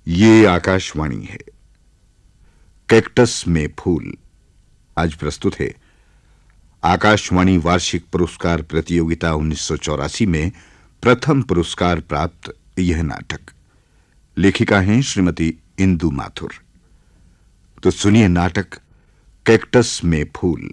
ये आकाशवाणी है। कैक्टस में फूल आज प्रस्तुत है आकाशवाणी वार्षिक पुरस्कार प्रतियोगिता 1984 में प्रथम पुरस्कार प्राप्त यह नाटक। लेखिका हैं श्रीमती इंदु माथुर। तो सुनिए नाटक कैक्टस में फूल।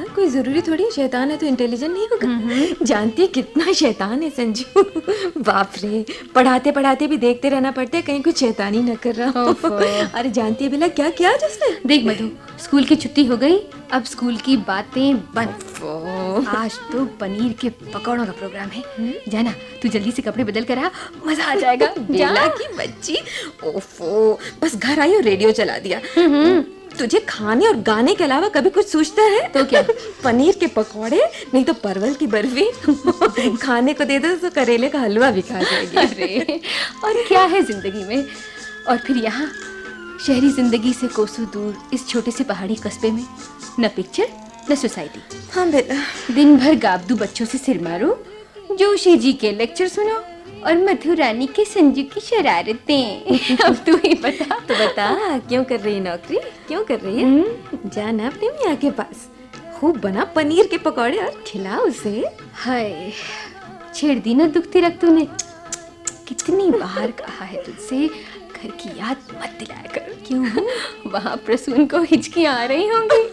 कोई जरूरी थोड़ी है, शैतान है तो इंटेलिजेंट नहीं होगा। जानती है कितना शैतान है संजू। बाप रे, पढ़ाते पढ़ाते भी देखते रहना पड़ता है कहीं कुछ शैतानी न कर रहा हो। अरे जानती है बिला क्या किया जिसने? देख मधु, स्कूल की छुट्टी हो गई, अब स्कूल की बातें बंद। आज तो पनीर के पकौड़ों का प्रोग्राम है। जाना, तू जल्दी से कपड़े बदल कर आ, मजा आ जाएगा। बेला की बच्ची, ओफो, बस घर आई और रेडियो चला दिया। तुझे खाने और गाने के अलावा कभी कुछ सोचता है? तो क्या? पनीर के पकौड़े नहीं तो परवल की बर्फी। खाने को दे दो तो करेले का हलवा भी खा जाएगी। अरे और क्या है जिंदगी में, और फिर यहाँ शहरी जिंदगी से कोसों दूर इस छोटे से पहाड़ी कस्बे में न पिक्चर न सोसाइटी। हाँ बेटा, दिन भर गाबदू बच्चों से सिर मारो, जोशी जी के लेक्चर सुनो और मधु रानी के संजू की शरारतें। अब तू ही बता। तो बता क्यों कर रही है नौकरी, क्यों कर रही है? जाना अपने मियाँ के पास, खूब बना पनीर के पकौड़े और खिला उसे। हाय, छेड़ दी ना दुखती रख तूने। कितनी बार कहा है तुझसे घर की याद मत दिलाया कर। क्यों? वहाँ प्रसून को हिचकियाँ आ रही होंगी।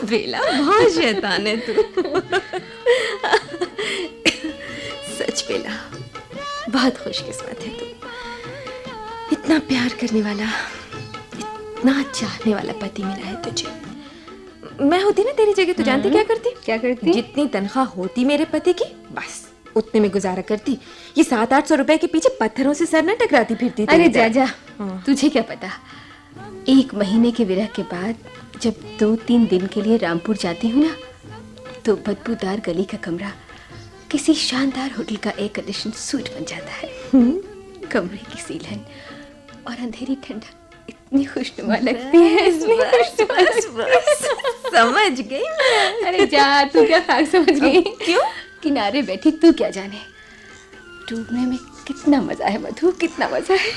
बेला बहुत शैतान है तू। सच बेला, बहुत खुशकिस्मत है तू। इतना प्यार करने वाला, इतना चाहने वाला पति मिला है तुझे। मैं होती ना तेरी जगह तो जानती क्या करती? क्या करती? जितनी तनख्वाह होती मेरे पति की, बस उतने में गुजारा करती। ये 700-800 रुपए के पीछे पत्थरों से सर न टकराती फिरती। अरे जा जा, तुझे क्या पता। 1 महीने के विरह के बाद जब 2-3 दिन के लिए रामपुर जाती हूँ ना, तो बदबूदार गली का कमरा किसी शानदार होटल का एयर कंडीशन सूट बन जाता है। कमरे की सीलन और अंधेरी ठंडक इतनी खुशनुमा लगती है। बस समझ गई। अरे जा, तू क्या खाक समझ गई? क्यों? किनारे बैठी तू क्या जाने डूबने में कितना मजा है मधु, कितना मजा है।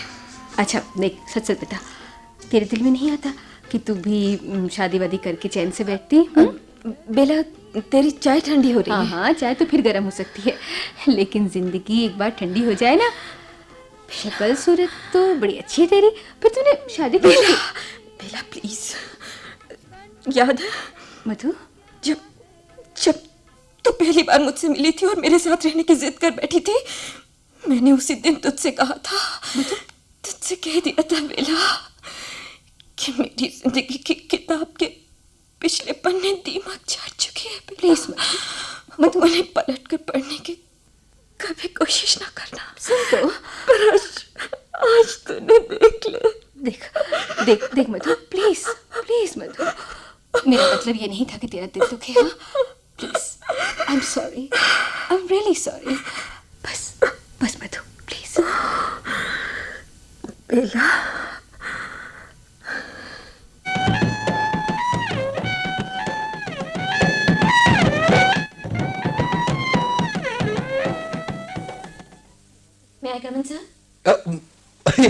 अच्छा देख, सच सच बता, तेरे दिल में नहीं आता कि तू भी शादी वादी करके चैन से बैठती? बेला, तेरी चाय ठंडी हो रही है। हाँ, चाय तो फिर गर्म हो सकती है, लेकिन जिंदगी एक बार ठंडी हो जाए ना। शक्ल सूरत तो बड़ी अच्छी है तेरी, फिर तूने शादी क्यों की? बेला प्लीज, याद है मधु जब तू पहली बार मुझसे मिली थी और मेरे साथ रहने की जिद कर बैठी थी, मैंने उसी दिन तुझसे कहा था, तुझसे कह दिया था बेला कि मेरी जिंदगी की किताब के पिछले पन्ने दीमक झाड़ चुके हैं। प्लीज मधु, उन्हें पलट कर पढ़ने की कभी कोशिश ना करना। सुन तो, पर आज तूने देख ले। देख देख देख मधु, प्लीज प्लीज मधु, मेरा मतलब ये नहीं था कि तेरा दिल दुखे। हाँ please, I am sorry, I am really sorry. बस बस मधु प्लीज। बेला, मैं आई कम इन सर?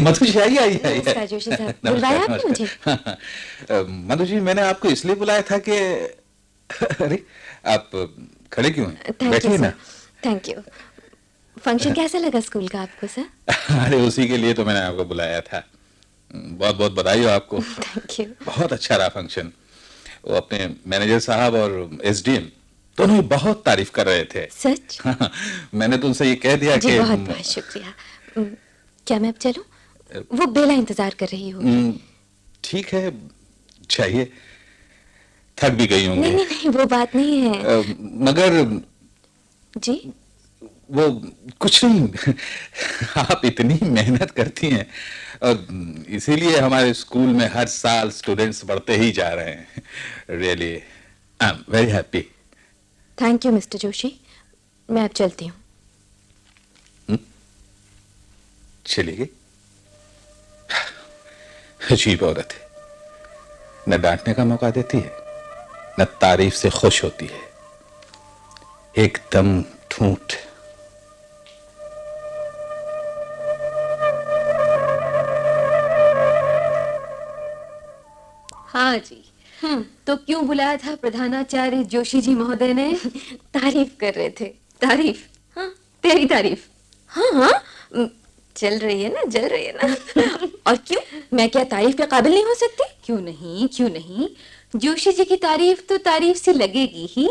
मधु जी आई। नमस्कार जोशी साहब, बुलवाया आपने मुझे? मधु जी, मैंने आपको इसलिए बुलाया था कि अरे आप खड़े क्यों हैं? बैठिए ना। Thank you. फंक्शन कैसा लगा स्कूल का आपको सर? अरे उसी के लिए तो मैंने आपको बुलाया था। बहुत बहुत बधाई हो आपको। Thank you. बहुत अच्छा रहा फंक्शन। वो अपने मैनेजर साहब और एसडीएम दोनों ही बहुत तारीफ कर रहे थे। सच? मैंने तो उनसे ये कह दिया जी, कि बहुत बहुत शुक्रिया। क्या मैं अब चलूं? वो बेला इंतजार कर रही होगी। ठीक है, चाहिए, थक भी गई होंगी। नहीं नहीं नहीं, वो बात नहीं है। मगर जी? वो कुछ नहीं, आप इतनी मेहनत करती हैं, इसीलिए हमारे स्कूल में हर साल स्टूडेंट्स बढ़ते ही जा रहे हैं। Really I am very happy. Thank you mister Joshi, मैं अब चलती हूँ। चलिए। अजीब औरत है, न डांटने का मौका देती है, न तारीफ से खुश होती है, एकदम ठूठ। हाँ जी। तो क्यों बुलाया था प्रधानाचार्य जोशी जी महोदय ने? तारीफ कर रहे थे। तारीफ? हाँ तेरी तारीफ? हाँ हाँ, चल रही है ना, जल रही है ना। और क्यों, मैं क्या तारीफ के काबिल नहीं हो सकती? क्यों नहीं, क्यों नहीं? जोशी जी की तारीफ तो तारीफ सी लगेगी ही।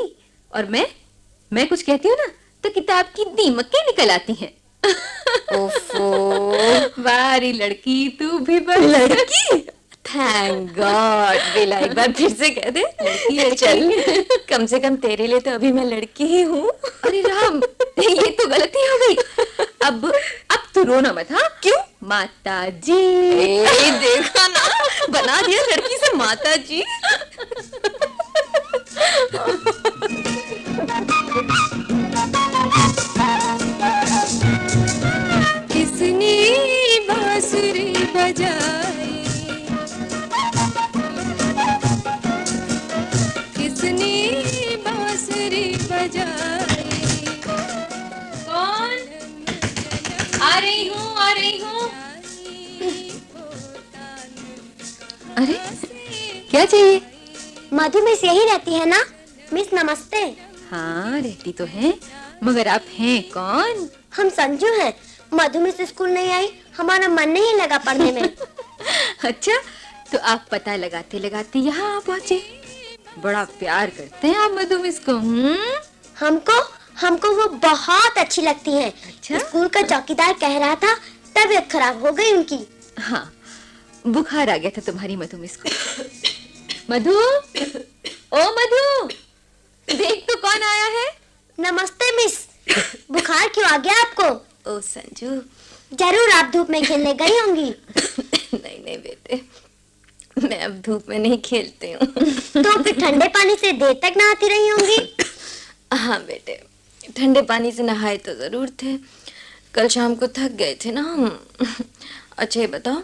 और मैं कुछ कहती हूँ ना तो किताब की दीमकें निकल आती हैं। ओफो, वारी लड़की, तू भी बस लड़की। Thank God. बेला एक बार फिर से कह दे, लड़की है। चल, कम से कम तेरे लिए तो अभी मैं लड़की ही हूँ। अरे राम, ये तो गलती हो गई। अब तू रोना मत। हाँ क्यों? माता जी। देखा ना, बना दिया लड़की से माता जी। किसने बांसुरी बजाई, किसने बांसुरी बजाई? कौन? आ रही हूँ, आ रही हूँ। अरे क्या चाहिए? मधु मिस यही रहती है ना? मिस नमस्ते। हाँ रहती तो है, मगर आप हैं कौन? हम संजू हैं। मधु मिस स्कूल नहीं आई, हमारा मन नहीं लगा पढ़ने में। अच्छा, तो आप पता लगाते लगाते यहाँ आ पहुँचे। बड़ा प्यार करते हैं आप मधु मिस को। हमको वो बहुत अच्छी लगती हैं। अच्छा? स्कूल का चौकीदार कह रहा था तबीयत खराब हो गई उनकी। हाँ, बुखार आ गया था तुम्हारी मधु मिस को। मधु, ओ मधु, देख तो कौन आया है। नमस्ते मिस। बुखार क्यों आ गया आपको? ओ संजू। जरूर आप धूप में खेलने गई होंगी। नहीं नहीं बेटे, मैं अब धूप में नहीं खेलती हूँ। तो फिर ठंडे पानी से देर तक नहाती रही होंगी। हाँ बेटे, ठंडे पानी से नहाए तो जरूर थे, कल शाम को थक गए थे ना हम। अच्छा ये बताओ,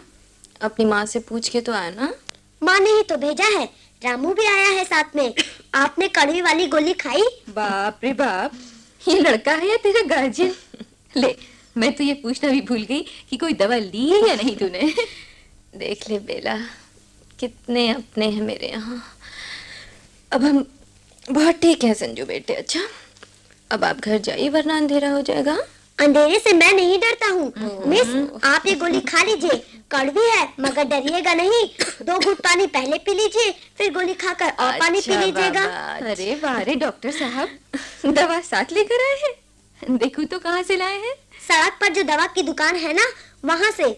अपनी माँ से पूछ के तो आया ना? माँ ने ही तो भेजा है, रामू भी आया है साथ में। आपने कड़वी वाली गोली खाई? बाप रे बाप, ये लड़का है या तेरा गार्जियन? ले, मैं तो ये पूछना भी भूल गई कि कोई दवा ली है या नहीं तूने। देख ले बेला, कितने अपने हैं मेरे यहाँ। अब हम बहुत ठीक है संजू बेटे। अच्छा, अब आप घर जाइए वरना अंधेरा हो जाएगा। अंधेरे से मैं नहीं डरता हूँ। मिस, आप ये गोली खा लीजिए, कड़वी है मगर डरिएगा नहीं। 2 घूंट पानी पहले पी लीजिए, फिर गोली खाकर और पानी पी लीजिएगा। अरे वाह रे डॉक्टर साहब, दवा साथ लेकर आए हैं। देखो तो कहाँ से लाए हैं? सड़क पर जो दवा की दुकान है ना, वहाँ से।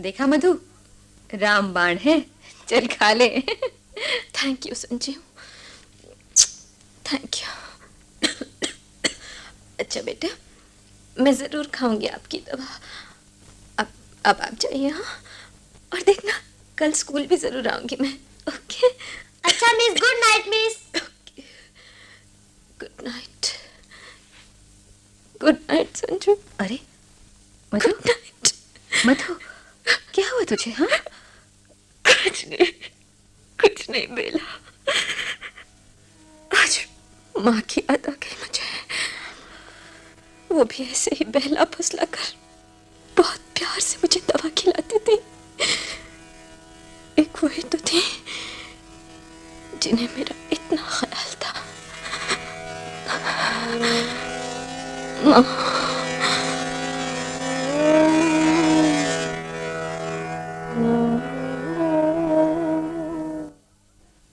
देखा मधु, रामबाण है, चल खा ले। Thank you Sanju, thank you. अच्छा बेटा, मैं जरूर खाऊंगी आपकी दवा। अब आप जाइए। हाँ, और देखना कल स्कूल भी जरूर आऊंगी मैं। ओके? अच्छा miss, good night miss. Good night. Good night Sanju. अरे मधु, गुड नाइट। मधु, क्या हुआ तुझे? हाँ, कुछ नहीं बेला, आज माँ की याद आ गई मुझे। वो भी ऐसे ही बहला फुसला कर बहुत प्यार से मुझे दवा खिलाती थी। एक वही तो थी जिन्हें मेरा इतना ख्याल था। माँ।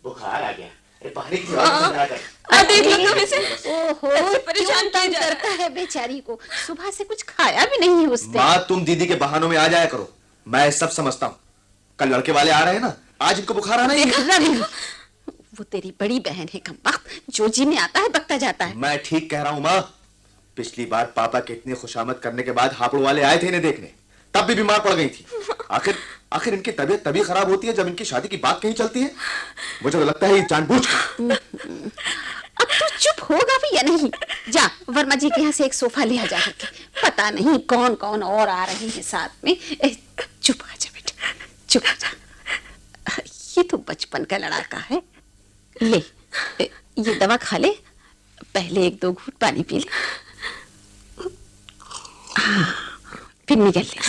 बुखार आ गया। अरे पानी की व्यवस्था करा कर। देख लो नुकसान किया जा रहा करता है बेचारी को, सुबह से कुछ खाया भी नहीं है उसने। माँ, तुम दीदी के बहानों में आ जाया करो, मैं सब समझता हूँ। कल लड़के वाले आ रहे हैं ना, आज इनको बुखार आना ही है। रवि, वो तेरी बड़ी बहन है कम्बख्त, जो जी में आता है बकता जाता है। मैं ठीक कह रहा हूँ माँ। पिछली बार पापा के इतनी खुशामद करने के बाद हापुड़ वाले आए थे इन्हें देखने, तब भी बीमार पड़ गई थी। आखिर इनकी तबीयत तभी खराब होती है जब इनकी शादी की बात कहीं चलती है। मुझे तो लगता है ये जानबूझ कर। अब तू चुप होगा भी या नहीं? जा वर्मा जी के यहाँ से एक सोफा ले आ जा करके, पता नहीं कौन कौन और आ रहे हैं साथ में। चुप आ जा बेटा, चुप आ जा। ये तो बचपन का लड़ाका है। ले ये दवा खा ले, पहले 1-2 घूंट पानी पी ले, फिर निकल ले।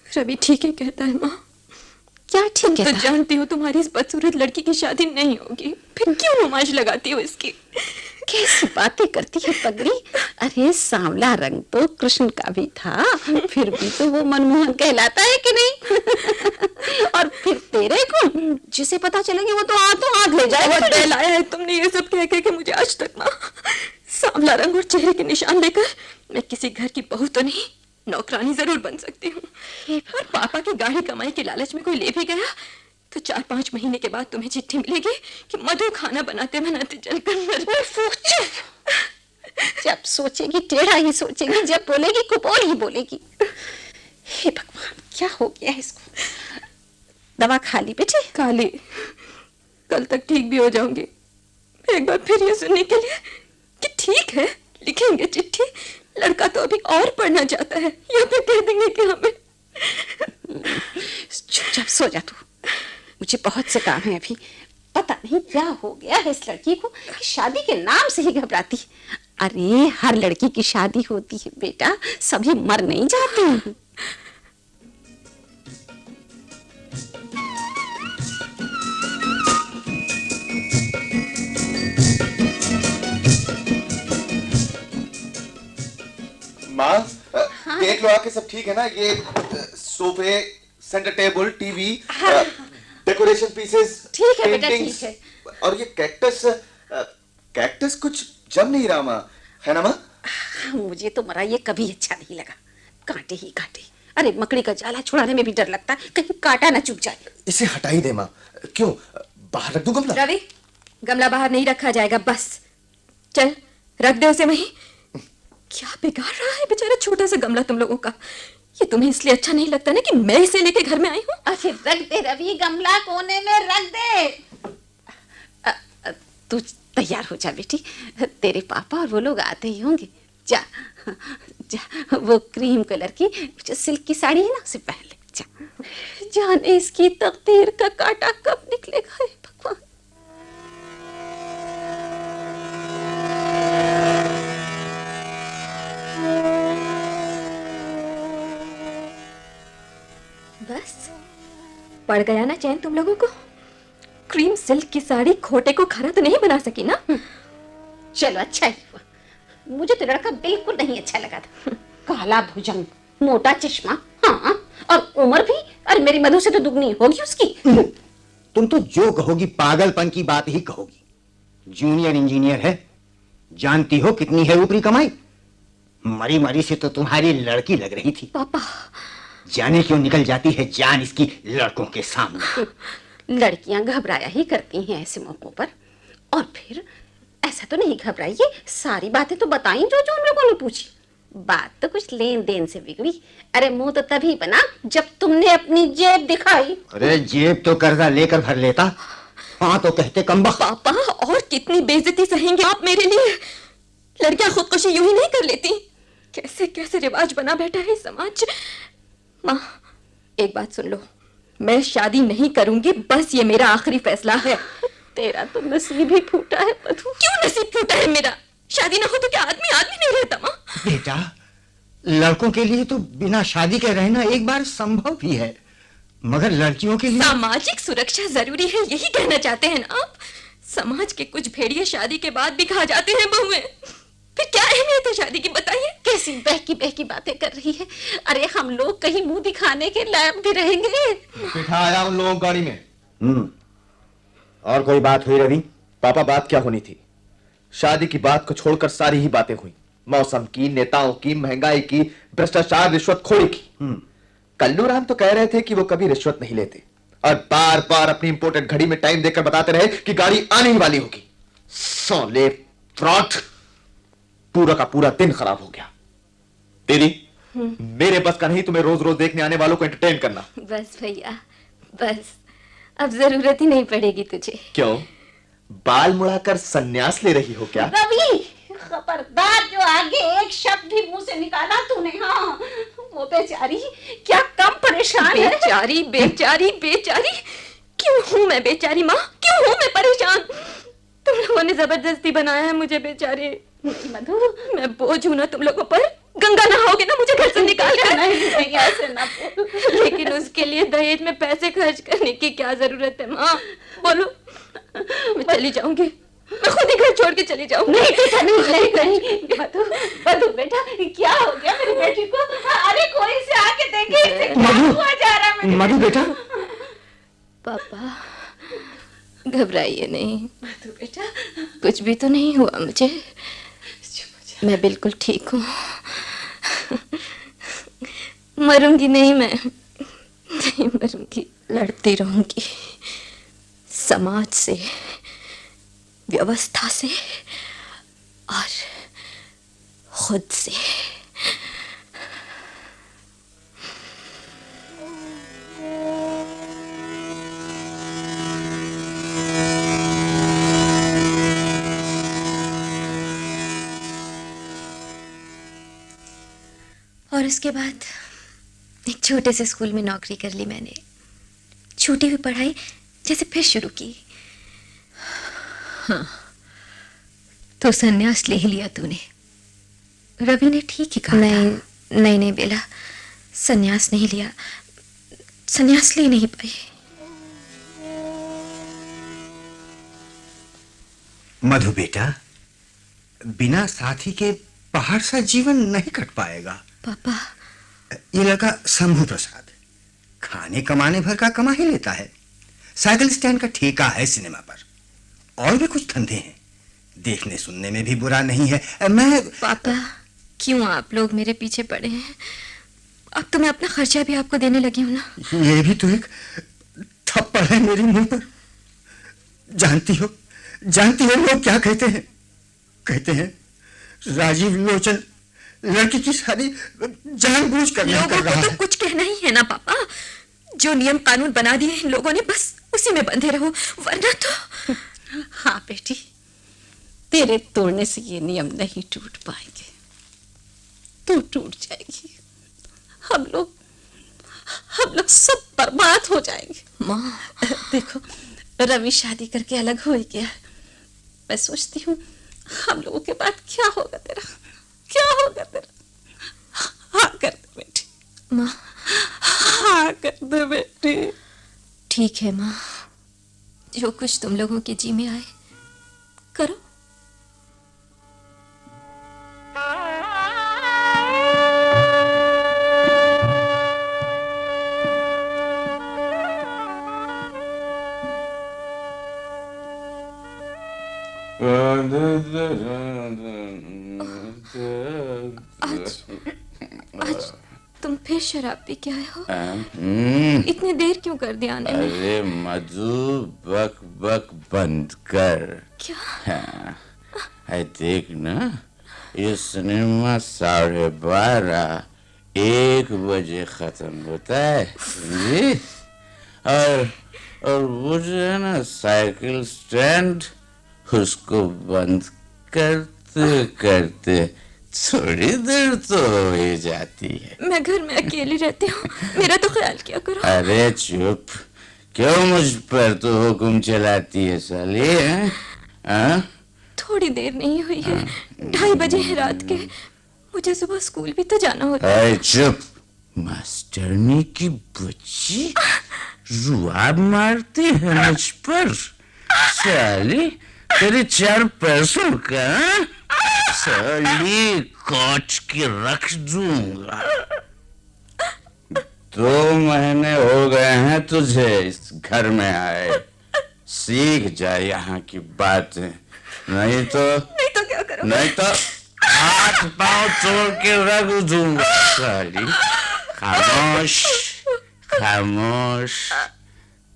रवि ठीक है कहता है माँ। क्या ठीक तो है? जानती हो तुम्हारी इस बदसूरत लड़की की शादी नहीं होगी, फिर क्यों नुमाइश लगाती हो इसकी? कैसी बातें करती है पगली। अरे सांवला रंग तो कृष्ण का भी था, फिर भी तो वो मनमोहन कहलाता है कि नहीं? और फिर तेरे को जिसे पता चलेंगे वो तो हाथ ले जाएगा। बहुत दहलाया है तुमने ये सब कह के मुझे आज तक ना। सांवला रंग और चेहरे के निशान लेकर मैं किसी घर की बहू तो नहीं, नौकरानी जरूर बन सकती हूँ। और पापा की गाढ़ी कमाई के लालच में कोई ले भी गया तो 4-5 महीने के बाद तुम्हें चिट्ठी मिलेगी कि मधु खाना बनाते बनाते जलकर मर गई। जब सोचेगी टेढ़ा ही सोचेगी, जब बोलेगी कुपोल ही बोलेगी। हे भगवान, क्या हो गया है इसको? दवा खा ली बेटे? खा ली, कल तक ठीक भी हो जाऊंगी। एक बार फिर ये सुनने के लिए कि ठीक है, लिखेंगे चिट्ठी, लड़का तो अभी और पढ़ना चाहता है, या फिर कह देंगे कि हमें। चुपचाप सो जा तू, मुझे बहुत से काम है अभी। पता नहीं क्या हो गया है इस लड़की को, शादी के नाम से ही घबराती। अरे हर लड़की की शादी होती है बेटा, सभी मर नहीं जाते। माँ, देख लो आके सब ठीक है ना? ये सोफे, centre table, TV, decoration pieces, ठीक है बेटा, ठीक है। और ये कैक्टस कुछ जम नहीं रहा माँ, है ना माँ? मुझे तो मरा ये कभी अच्छा नहीं लगा, कांटे ही कांटे। अरे मकड़ी का जाला छुड़ाने में भी डर लगता है, कहीं कांटा ना चुभ जाए। इसे हटा ही दे माँ। क्यों, बाहर रख दूं गमला? रवि, गमला बाहर नहीं रखा जाएगा, बस चल रख दे उसे वहीं। क्या बिगाड़ रहा है बेचारा छोटा सा गमला तुम लोगों का। ये तुम्हें इसलिए अच्छा नहीं लगता ना कि मैं इसे लेके घर में आई हूँ? अरे रख दे रवि, गमला कोने में रख दे। तू तैयार हो जा बेटी, तेरे पापा और वो लोग आते ही होंगे। जा जा, वो क्रीम कलर की जो सिल्क की साड़ी है ना, उसे पहन ले। जा, जाने इसकी तकदीर का कांटा कब निकलेगा, हे भगवान। बस पड़ गया ना चैन तुम लोगों को? क्रीम सिल्क की साड़ी खोटे को खरा तो नहीं बना सकी ना? चलो अच्छा ही हुआ, मुझे तो लड़का बिल्कुल नहीं अच्छा लगा था। काला भुजंग, मोटा चश्मा, हाँ, और उम्र भी, और मेरी मधु से तो दुगनी होगी उसकी। तुम तो जो कहोगी पागलपन की बात ही कहोगी। जूनियर इंजीनियर है, जानती हो कितनी है ऊपरी कमाई? मरी मरी से तो तुम्हारी लड़की लग रही थी। पापा, जाने क्यों निकल जाती है जान इसकी लड़कों के सामने। लड़कियां घबराया ही करती हैं ऐसे मौकों पर। और फिर ऐसा तो नहीं घबराइए, सारी बातें तो बताई जो जो हम लोगों ने पूछी। बात तो कुछ लेन देन से बिगड़ी। अरे मुंह तो तभी बना जब तुमने अपनी जेब दिखाई। अरे जेब तो कर्जा लेकर भर लेता, हाँ तो कहते कमबख्त। पापा, और कितनी बेइज्जती सहेंगे आप मेरे लिए? लड़कियां खुदकुशी यूं ही नहीं कर लेती। कैसे कैसे रिवाज बना बैठा है समाज। माँ, एक बात सुन लो, मैं शादी नहीं करूंगी, बस ये मेरा आखिरी फैसला है। तेरा तो नसीब ही फूटा है मधु। क्यों नसीब फूटा है मेरा? शादी ना हो तो क्या आदमी आदमी नहीं रहता माँ? बेटा, लड़कों के लिए तो बिना शादी के रहना एक बार संभव भी है, मगर लड़कियों के लिए सामाजिक सुरक्षा जरूरी है, यही कहना चाहते हैं ना आप? समाज के कुछ भेड़िए शादी के बाद भी खा जाते हैं बहुएं। फिर क्या अहमियत है शादी की, बताइए? कैसी बहकी बातें कर रही है। अरे हम लोग कहीं मुंह दिखाने के लायक भी रहेंगे? बिठा आया उन लोगों गाड़ी में। और कोई बात हुई रवि? पापा, बात क्या होनी थी? शादी की बात को छोड़कर सारी ही बातें हुई। मौसम की, नेताओं की, महंगाई की, भ्रष्टाचार, रिश्वतखोरी की। कल्लू राम तो कह रहे थे कि वो कभी रिश्वत नहीं लेते, और बार बार अपनी इंपोर्टेड घड़ी में टाइम देखकर बताते रहे कि गाड़ी आने ही वाली होगी। सोले फ्रॉड, पूरा का पूरा दिन खराब हो गया। दीदी, मेरे बस का नहीं तुम्हें रोज रोज देखने आने वालों को एंटरटेन करना। बस भैया, बस अब जरूरत ही नहीं पड़ेगी तुझे। क्यों, बाल मुड़ाकर सन्यास ले रही हो क्या? रवि, खबरदार जो आगे एक शब्द भी मुंह से निकाला तूने। हाँ, वो बेचारी क्या कम परेशान है। बेचारी बेचारी बेचारी, क्यों हूँ मैं बेचारी माँ? क्यों हूँ मैं परेशान? तुम लोगों ने जबरदस्ती बनाया है मुझे बेचारी। मधु, मैं बोझ हूँ ना तुम लोगों पर? गंगा नहाओगे ना मुझे घर से निकाल कर? नहीं, ऐसे ना बोल। लेकिन उसके लिए दहेज में पैसे खर्च करने की क्या जरूरत है माँ? बोलो, मैं चली जाऊंगी, मैं खुद ही घर छोड़ के चली जाऊंगी। नहीं बेटा, नहीं। मधु, मधु बेटा, क्या हो गया मेरी बेटी को? अरे कोई से आके देखे इसे क्या हुआ जा रहा है। मधु बेटा। पापा, घबराइए नहीं। मधु बेटा, कुछ भी तो नहीं हुआ मुझे, मैं बिल्कुल ठीक हूँ। मरूंगी नहीं, मैं नहीं मरूंगी, लड़ती रहूंगी समाज से, व्यवस्था से और खुद से। और उसके बाद एक छोटे से स्कूल में नौकरी कर ली मैंने। छूटी हुई पढ़ाई जैसे फिर शुरू की। हाँ, तो संन्यास ले ही लिया तूने। रवि ने ठीक ही कहा। नहीं बेला, संन्यास नहीं लिया, संन्यास ले नहीं पाई। मधु बेटा, बिना साथी के पहाड़ सा जीवन नहीं कट पाएगा। पापा, ये लड़का शंभू प्रसाद खाने कमाने भर का कमा ही लेता है। साइकिल स्टैंड का ठेका है सिनेमा पर, और भी कुछ धंधे हैं। देखने सुनने में भी बुरा नहीं है। मैं पापा, क्यों आप लोग मेरे पीछे पड़े हैं? अब तो मैं अपना खर्चा भी आपको देने लगी हूँ ना। ये भी तो एक थप्पड़ है मेरे मुंह पर। जानती हो लोग क्या कहते हैं? कहते हैं राजीव लोचन लड़की की शादी जानबूझ कर नहीं कर रहा है। तो कुछ कहना ही है ना पापा। जो नियम कानून बना दिए इन लोगों ने, बस उसी में बंधे रहो, वरना तो। हाँ बेटी, तेरे तोड़ने से ये नियम नहीं टूट पाएंगे। तू टूट जाएगी, हम लोग सब बर्बाद हो जाएंगे। माँ, देखो, रवि शादी करके अलग हो ही गया। मैं सोचती हूँ हम लोगों के बाद क्या होगा तेरा। हाँ कर दे बेटी। माँ, हाँ कर दे बेटी। ठीक है माँ, जो कुछ तुम लोगों के जी में आए करो। आज तुम फिर शराब पी के आए हो? इतनी देर क्यों कर दिया आने में? अरे मधु, बक बक बंद कर। क्या? हाँ, देख ना, ये सिनेमा 12:30 1 बजे खत्म होता है, समझी? और वो जो है ना साइकिल स्टैंड, उसको बंद करते करते थोड़ी देर तो हो ही जाती है। मैं घर में अकेली रहती हूँ, मेरा तो ख्याल किया करो। अरे चुप, क्यों मुझ पर तो हुक्म चलाती है साली? हैं? हाँ? थोड़ी देर नहीं हुई है, 2:30 बजे है रात के। मुझे सुबह स्कूल भी तो जाना होता है। अरे चुप, मास्टरनी की बच्ची रुआब मारती है मुझ पर। साली, तेरे 4 पैसों का साली काट के रख दूंगा। 2 महीने हो गए हैं तुझे इस घर में आए, सीख जा यहाँ की बातें, नहीं तो क्या करो? नहीं तो हाथ पांव तोड़ के रख दूंगा साली। खामोश खामोश,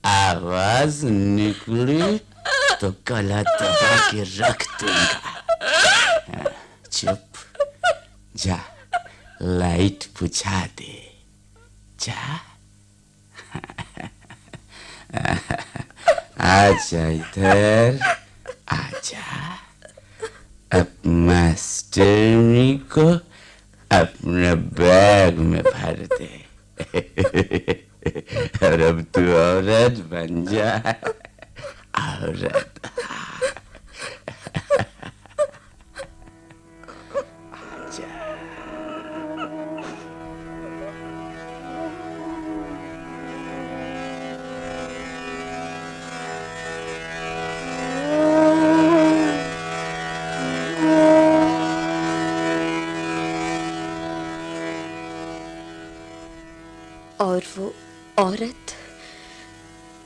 आवाज निकली तो गला दबा के रख दूंगा। चुप, जा लाइट बुझा दे, जा। आजा इधर, आजा। अब मास्टरनी को अपने बैग में भर दे। और अब तू औरत बन जा, औरत। और वो औरत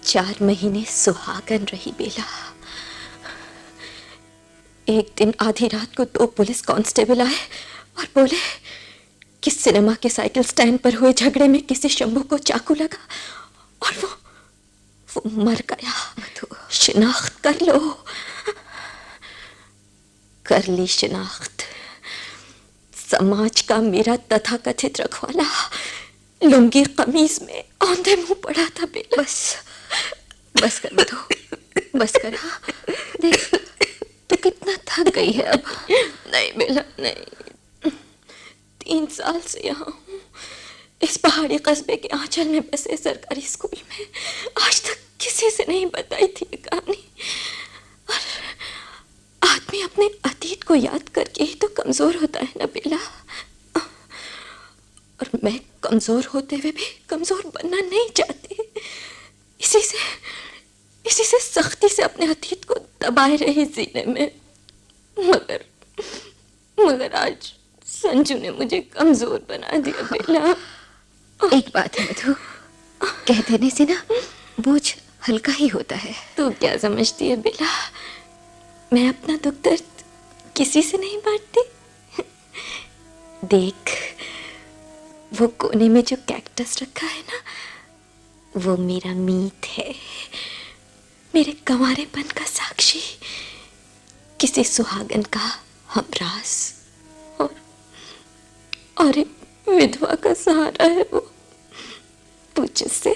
4 महीने सुहागन रही बेला। एक दिन आधी रात को 2 पुलिस कांस्टेबल आए और बोले कि सिनेमा के साइकिल स्टैंड पर हुए झगड़े में किसी शंभू को चाकू लगा और वो मर गया। शिनाख्त कर लो। कर ली शिनाख्त। समाज का मेरा तथाकथित रखवाला लुंगी कमीज में औंधे मुंह पड़ा था बेला। बस कर मधु, बस कर। देख तो कितना थक गई है अब। नहीं बेला नहीं, 3 साल से यहाँ हूँ, इस पहाड़ी कस्बे के आंचल में बसे सरकारी स्कूल में। आज तक किसी से नहीं बताई थी ये कहानी। और आदमी अपने अतीत को याद करके ही तो कमजोर होता है ना बेला। और मैं कमजोर होते हुए भी कमजोर बनना नहीं चाहती। इसी से सख्ती से अपने अतीत को दबाए रही सीने में। मगर आज संजू ने मुझे कमजोर बना दिया बेला। एक बात है मधु, कह देने से ना बोझ हल्का ही होता है। तू क्या समझती है बेला, मैं अपना दुख दर्द किसी से नहीं बांटती। देख, वो कोने में जो कैक्टस रखा है ना, वो मेरा मीत है, मेरे कंवारेपन का साक्षी, किसी सुहागन का हमराज और एक विधवा का सहारा है वो। पूछ उससे,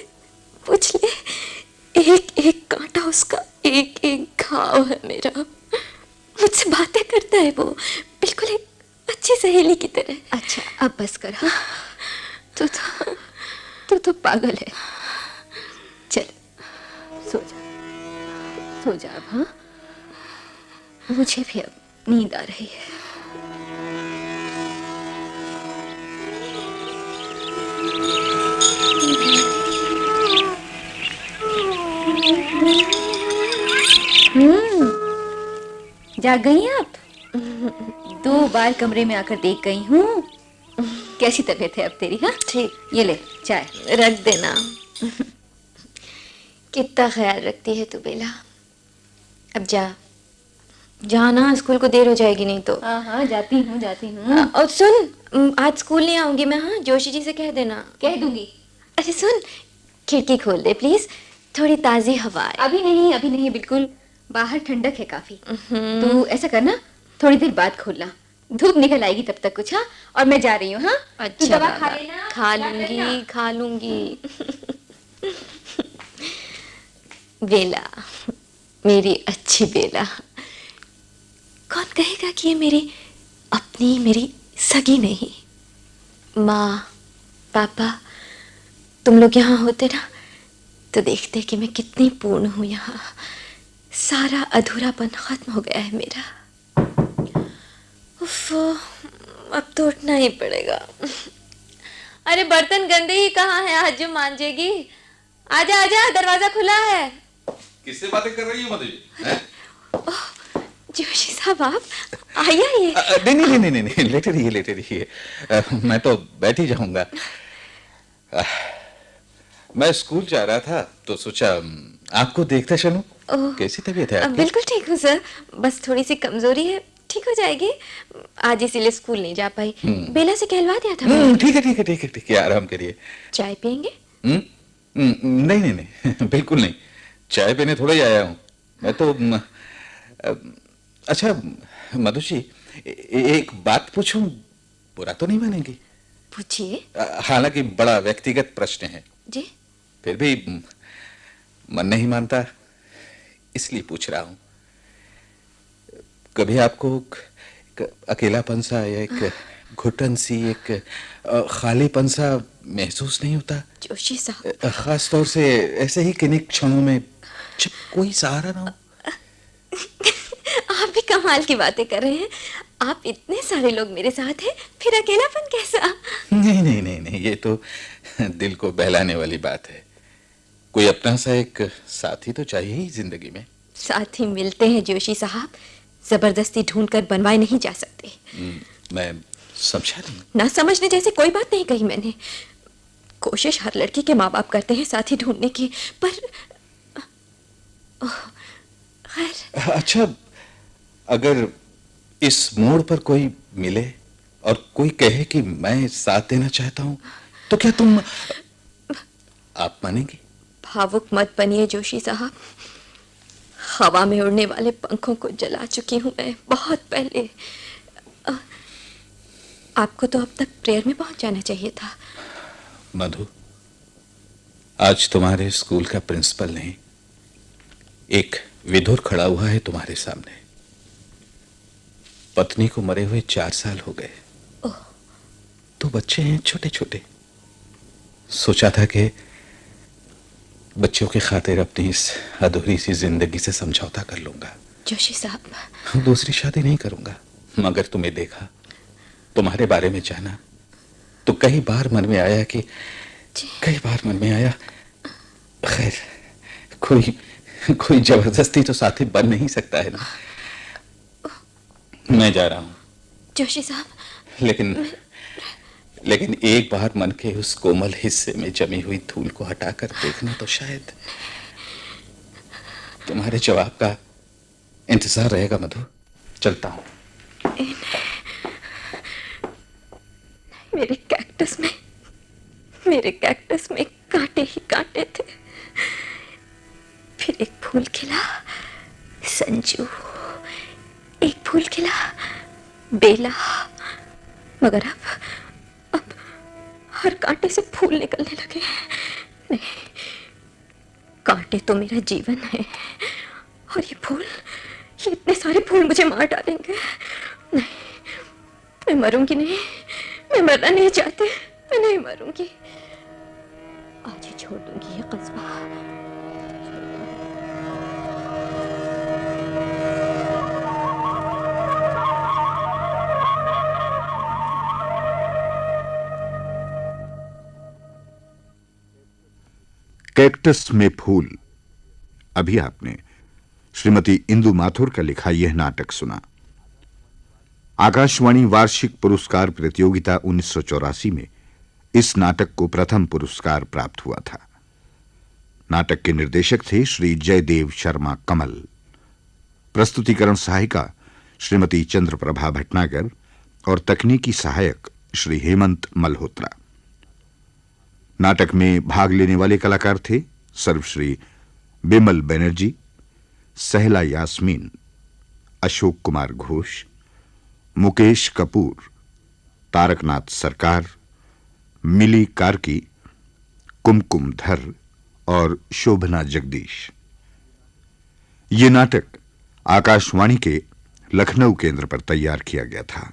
पूछ ले, एक एक कांटा उसका एक एक घाव है मेरा। मुझसे बातें करता है वो, बिल्कुल एक अच्छी सहेली की तरह। अच्छा अब बस कर। हाँ, तू तो पागल है। चल सो जा अब। हाँ, मुझे भी अब नींद आ रही है। जाग गई आप? 2 बार कमरे में आकर देख गई हूँ। कैसी तबीयत है अब तेरी? हाँ ठीक, ये ले चाय रख देना। कितना ख्याल रखती है तू बेला। अब जा ना, स्कूल को देर हो जाएगी नहीं तो। हाँ जाती हूँ। और सुन, आज स्कूल नहीं आऊंगी मैं। हाँ, जोशी जी से कह देना। कह दूंगी। अरे सुन, खिड़की खोल दे प्लीज, थोड़ी ताजी हवा है। अभी नहीं, बिल्कुल बाहर ठंडक है काफी। तो ऐसा करना, थोड़ी देर बाद खोलना, धूप निकल आएगी तब तक कुछ। हाँ, और मैं जा रही हूँ। हाँ अच्छा दवा खा लेना। खा लूंगी। बेला, मेरी अच्छी बेला। कौन कहेगा कि ये मेरी सगी नहीं। माँ पापा तुम लोग यहाँ होते ना तो देखते कि मैं कितनी पूर्ण हूँ यहाँ। सारा अधूरापन खत्म हो गया है मेरा। उफ, अब तो उठना ही पड़ेगा। अरे बर्तन गंदे ही कहाँ है, आज जो मांजेगी। आजा आजा, दरवाजा खुला है। किससे बातें कर रही हो मधु जी? जोशी साहब आप आइए। नहीं, लेटे रहिए। मैं तो बैठ ही जाऊंगा। मैं स्कूल जा रहा था तो सोचा आपको देखता चलूं। ओह। कैसी तबीयत है आपकी? बिल्कुल ठीक हूँ सर, बस थोड़ी सी कमजोरी है, ठीक हो जाएगी। आज इसीलिए स्कूल नहीं जा पाई। बेला से कहलवा दिया था मैंने। ठीक है ठीक है ठीक है ठीक है, आराम करिए। चाय पियेंगे? नहीं नहीं नहीं बिल्कुल नहीं, चाय पीने थोड़ा ही आया हूँ मैं तो। अच्छा मधु जी, एक बात पूछूं, बुरा तो नहीं मानेंगी? पूछिए। हालांकि बड़ा व्यक्तिगत प्रश्न है जी। फिर भी मन नहीं मानता इसलिए पूछ रहा हूं। कभी आपको अकेलापन सा, एक घुटन सी, एक खालीपन सा महसूस नहीं होता? जोशी साहब, खास तौर से ऐसे ही किन्हीं क्षणों में जब कोई सहारा ना हो। आप भी कमाल की बातें कर रहे हैं। आप इतने सारे लोग मेरे साथ हैं, फिर अकेलापन कैसा? नहीं नहीं नहीं नहीं, ये तो दिल को बहलाने वाली बात है। कोई अपना सा एक साथी तो चाहिए ही जिंदगी में। साथी मिलते हैं जोशी साहब, जबरदस्ती ढूंढकर बनवाए नहीं जा सकते। मैं समझा नहीं। ना समझने जैसे कोई बात नहीं कही मैंने। कोशिश हर लड़की के माँ बाप करते हैं साथी ढूंढने की, पर खैर। अच्छा, अगर इस मोड़ पर कोई मिले और कोई कहे कि मैं साथ देना चाहता हूं, तो क्या तुम आप मानेंगी? भावुक मत बनिए जोशी साहब। हवा में उड़ने वाले पंखों को जला चुकी हूं मैं बहुत पहले। आपको तो अब तक प्रेयर में पहुंच जाना चाहिए था। मधु, आज तुम्हारे स्कूल का प्रिंसिपल नहीं, एक विधुर खड़ा हुआ है तुम्हारे सामने। पत्नी को मरे हुए 4 साल हो गए। तो बच्चे हैं छोटे छोटे। सोचा था कि बच्चों की खातिर अपनी इस अधूरी सी जिंदगी से समझौता कर लूंगा। जोशी साहब, दूसरी शादी नहीं करूंगा। मगर तुम्हें देखा, तुम्हारे बारे में जाना, तो कई बार मन में आया कि खैर, कोई जबरदस्ती तो साथी बन नहीं सकता है ना। मैं जा रहा हूं जोशी साहब। लेकिन एक बार मन के उस कोमल हिस्से में जमी हुई धूल को हटाकर देखना, तो शायद तुम्हारे जवाब का इंतजार रहेगा। मधु, चलता हूं। मेरे कैक्टस में कांटे ही कांटे थे। फिर एक फूल खिला, संजू। एक फूल खिला, बेला। मगर अब हर कांटे से फूल निकलने लगे। नहीं, कांटे तो मेरा जीवन है, और ये इतने सारे फूल मुझे मार डालेंगे। नहीं, मैं मरूंगी नहीं। मैं मरना नहीं चाहती। मैं नहीं मरूंगी। आज ही छोड़ दूंगी ये कस्बा। कैक्टस में फूल। अभी आपने श्रीमती इंदु माथुर का लिखा यह नाटक सुना। आकाशवाणी वार्षिक पुरस्कार प्रतियोगिता 1984 में इस नाटक को प्रथम पुरस्कार प्राप्त हुआ था। नाटक के निर्देशक थे श्री जयदेव शर्मा कमल। प्रस्तुतिकरण सहायिका श्रीमती चंद्रप्रभा भटनागर और तकनीकी सहायक श्री हेमंत मल्होत्रा। नाटक में भाग लेने वाले कलाकार थे सर्वश्री बिमल बनर्जी, सहला यास्मीन, अशोक कुमार घोष, मुकेश कपूर, तारकनाथ सरकार, मिली कार्की, कुमकुम धर और शोभना जगदीश। ये नाटक आकाशवाणी के लखनऊ केंद्र पर तैयार किया गया था।